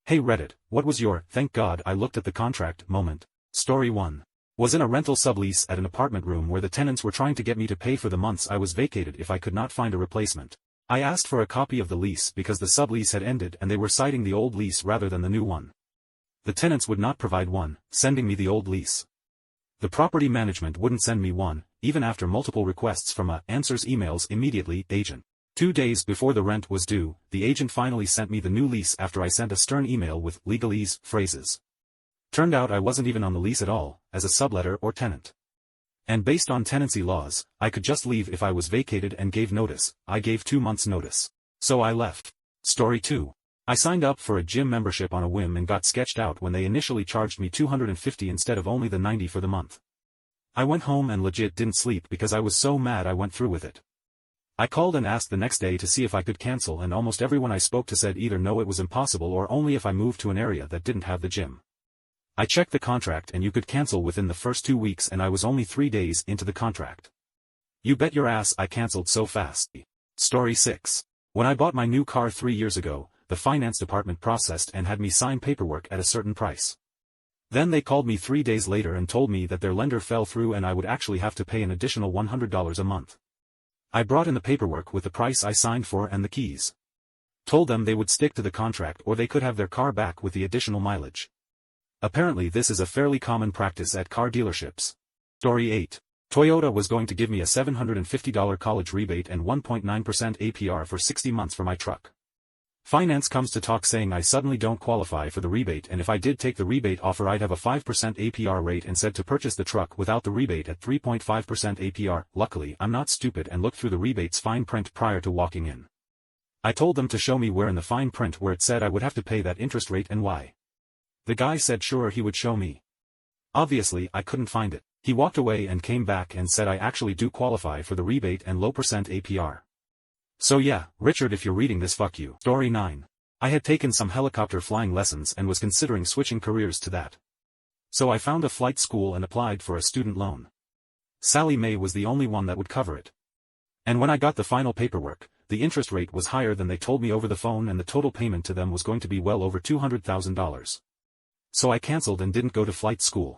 Hey Reddit, what was your, thank God I looked at the contract, moment? Story 1. Was in a rental sublease at an apartment room where the tenants were trying to get me to pay for the months I was vacated if I could not find a replacement. I asked for a copy of the lease because the sublease had ended and they were citing the old lease rather than the new one. The tenants would not provide one, sending me the old lease. The property management wouldn't send me one, even after multiple requests from answers emails immediately, agent. 2 days before the rent was due, the agent finally sent me the new lease after I sent a stern email with legalese phrases. Turned out I wasn't even on the lease at all, as a subletter or tenant. And based on tenancy laws, I could just leave if I was vacated and gave notice. I gave 2 months notice. So I left. Story 2. I signed up for a gym membership on a whim and got sketched out when they initially charged me $250 instead of only the $90 for the month. I went home and legit didn't sleep because I was so mad I went through with it. I called and asked the next day to see if I could cancel and almost everyone I spoke to said either no it was impossible or only if I moved to an area that didn't have the gym. I checked the contract and you could cancel within the first 2 weeks and I was only 3 days into the contract. You bet your ass I canceled so fast. Story 6. When I bought my new car 3 years ago, the finance department processed and had me sign paperwork at a certain price. Then they called me 3 days later and told me that their lender fell through and I would actually have to pay an additional $100 a month. I brought in the paperwork with the price I signed for and the keys. Told them they would stick to the contract or they could have their car back with the additional mileage. Apparently this is a fairly common practice at car dealerships. Story 8. Toyota was going to give me a $750 college rebate and 1.9% APR for 60 months for my truck. Finance comes to talk saying I suddenly don't qualify for the rebate and if I did take the rebate offer I'd have a 5% APR rate and said to purchase the truck without the rebate at 3.5% APR. Luckily I'm not stupid and looked through the rebate's fine print prior to walking in. I told them to show me where in the fine print where it said I would have to pay that interest rate and why. The guy said sure he would show me. Obviously I couldn't find it. He walked away and came back and said I actually do qualify for the rebate and low percent APR. So yeah, Richard if you're reading this fuck you. Story 9. I had taken some helicopter flying lessons and was considering switching careers to that. So I found a flight school and applied for a student loan. Sallie Mae was the only one that would cover it. And when I got the final paperwork, the interest rate was higher than they told me over the phone and the total payment to them was going to be well over $200,000. So I cancelled and didn't go to flight school.